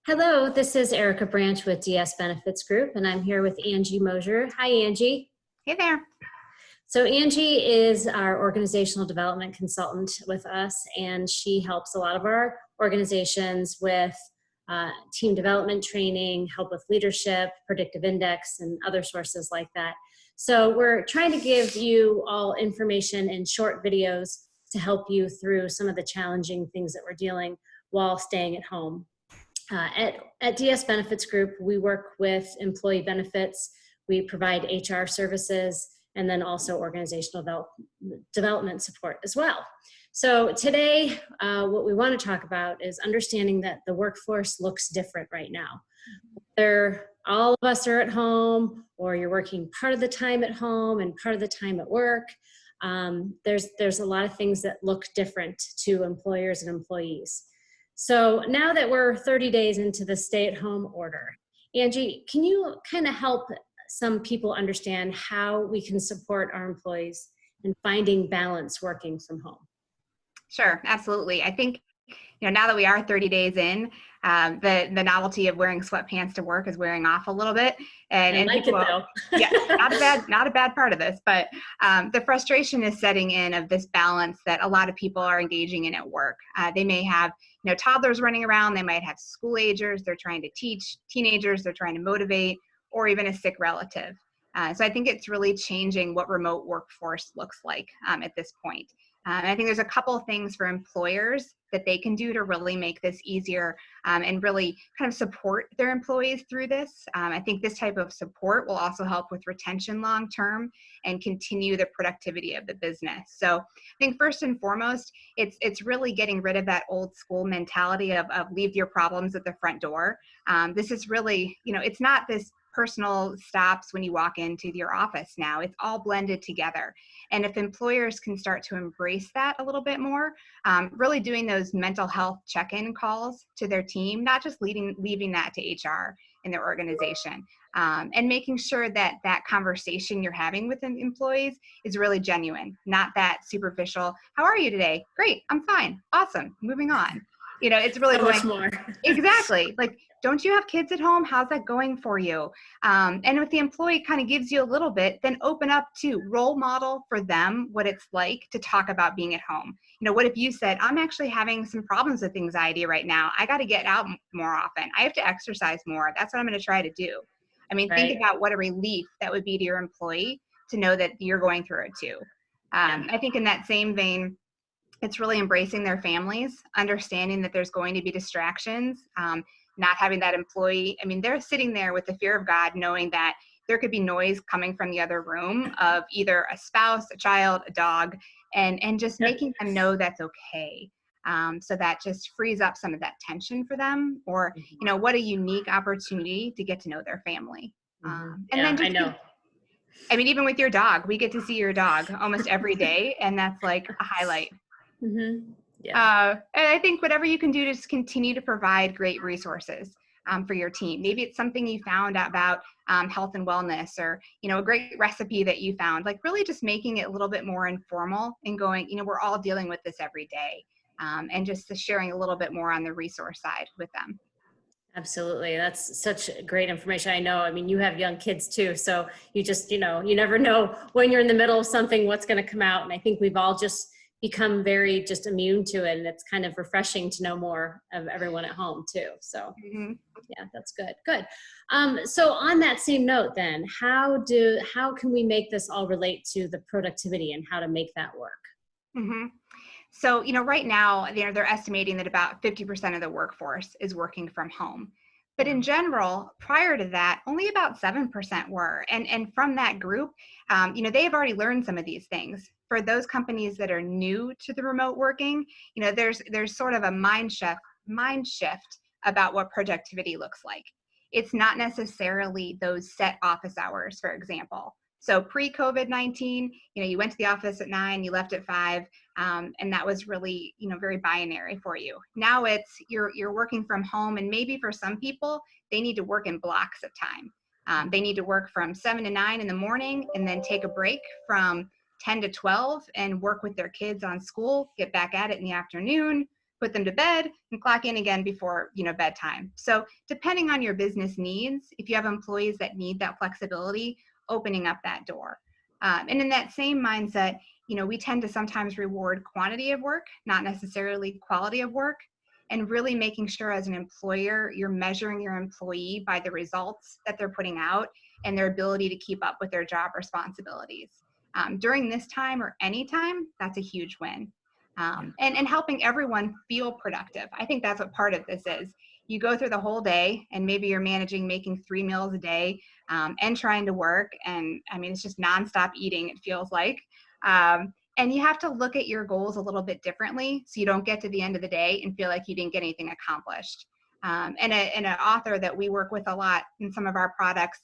Hello, this is Erica Branch with DS Benefits Group, and I'm here with Angie Mosier. Hi, Angie. Hey there. So Angie is our organizational development consultant with us, and she helps a lot of our organizations with team development training, help with leadership, predictive index, and other sources like that. So we're trying to give you all information in short videos to help you through some of the challenging things that we're dealing while staying at home. At DS Benefits Group, we work with employee benefits, we provide HR services, and then also organizational development support as well. So today, what we want to talk about is understanding that the workforce looks different right now. Whether all of us are at home, or you're working part of the time at home and part of the time at work, there's a lot of things that look different to employers and employees. So now that we're 30 days into the stay-at-home order, Angie, can you kind of help some people understand how we can support our employees in finding balance working from home? Sure, absolutely. I think, now that we are 30 days in, the novelty of wearing sweatpants to work is wearing off a little bit. And like people, it though. Yeah, not a bad part of this, but the frustration is setting in of this balance that a lot of people are engaging in at work. They may have, toddlers running around. They might have school agers. They're trying to teach teenagers. They're trying to motivate, or even a sick relative. So I think it's really changing what remote workforce looks like at this point. And I think there's a couple of things for employers that they can do to really make this easier and really kind of support their employees through this. I think this type of support will also help with retention long term and continue the productivity of the business. So I think first and foremost, it's really getting rid of that old school mentality of leave your problems at the front door. This is really, it's not this personal stops when you walk into your office now. It's all blended together. And if employers can start to embrace that a little bit more, really doing those mental health check-in calls to their team, not just leaving that to HR in their organization, and making sure that that conversation you're having with employees is really genuine, not that superficial, how are you today? Great, I'm fine, awesome, moving on. It's really so much more. Exactly. Like, don't you have kids at home? How's that going for you? And if the employee kind of gives you a little bit, then open up to role model for them what it's like to talk about being at home. What if you said, I'm actually having some problems with anxiety right now. I got to get out more often. I have to exercise more. That's what I'm going to try to do. I mean, Think about what a relief that would be to your employee to know that you're going through it too. I think in that same vein, it's really embracing their families, understanding that there's going to be distractions, not having that employee. I mean, they're sitting there with the fear of God, knowing that there could be noise coming from the other room of either a spouse, a child, a dog, and just making them know that's okay. So that just frees up some of that tension for them, or, what a unique opportunity to get to know their family. I know. I mean, even with your dog, we get to see your dog almost every day, and that's like a highlight. Mm-hmm. Yeah. And I think whatever you can do to just continue to provide great resources for your team. Maybe it's something you found out about health and wellness, or, a great recipe that you found, like really just making it a little bit more informal and going, we're all dealing with this every day, and just sharing a little bit more on the resource side with them. Absolutely. That's such great information. I know, you have young kids too. So you just, you never know when you're in the middle of something, what's going to come out. And I think we've all just become very just immune to it. And it's kind of refreshing to know more of everyone at home too. So yeah, that's good. Good. So on that same note then, how can we make this all relate to the productivity and how to make that work? So, right now, they're estimating that about 50% of the workforce is working from home. But in general, prior to that, only about 7% were. And from that group, they have already learned some of these things. For those companies that are new to the remote working, there's sort of a mind shift about what productivity looks like. It's not necessarily those set office hours, for example. So pre-COVID-19, you went to the office at 9, you left at 5, and that was really, very binary for you. Now it's you're working from home, and maybe for some people, they need to work in blocks of time. They need to work from 7 to 9 in the morning, and then take a break from 10 to 12 and work with their kids on school, get back at it in the afternoon, put them to bed, and clock in again before, bedtime. So depending on your business needs, if you have employees that need that flexibility, opening up that door. And in that same mindset, we tend to sometimes reward quantity of work, not necessarily quality of work, and really making sure as an employer, you're measuring your employee by the results that they're putting out and their ability to keep up with their job responsibilities. During this time or any time, that's a huge win. And helping everyone feel productive. I think that's what part of this is. You go through the whole day and maybe you're making 3 meals a day and trying to work. And I mean, it's just nonstop eating, it feels like. And you have to look at your goals a little bit differently so you don't get to the end of the day and feel like you didn't get anything accomplished. And an author that we work with a lot in some of our products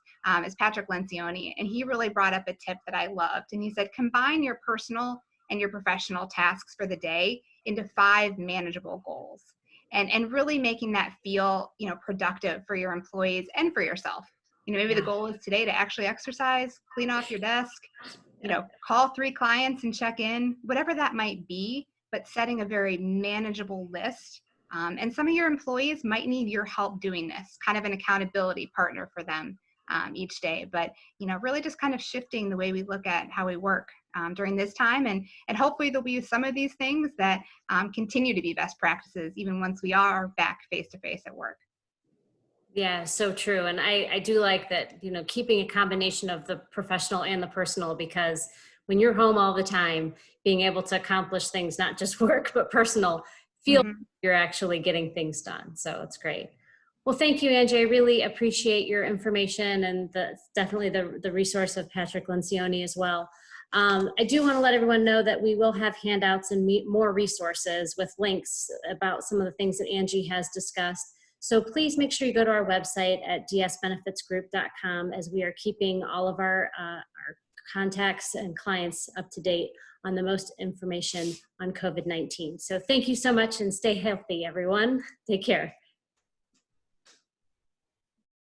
is Patrick Lencioni. And he really brought up a tip that I loved. And he said, combine your personal and your professional tasks for the day into 5 manageable goals. And really making that feel, productive for your employees and for yourself. Maybe the goal is today to actually exercise, clean off your desk, call 3 clients and check in, whatever that might be, but setting a very manageable list. And some of your employees might need your help doing this, kind of an accountability partner for them each day. But, really just kind of shifting the way we look at how we work during this time. And hopefully there'll be some of these things that continue to be best practices, even once we are back face-to-face at work. Yeah, so true. And I do like that, keeping a combination of the professional and the personal, because when you're home all the time, being able to accomplish things, not just work, but personal, feel you're actually getting things done. So it's great. Well, thank you, Angie. I really appreciate your information and definitely the resource of Patrick Lencioni as well. I do want to let everyone know that we will have handouts and more resources with links about some of the things that Angie has discussed. So please make sure you go to our website at dsbenefitsgroup.com, as we are keeping all of our contacts and clients up to date on the most information on COVID-19. So thank you so much and stay healthy, everyone. Take care.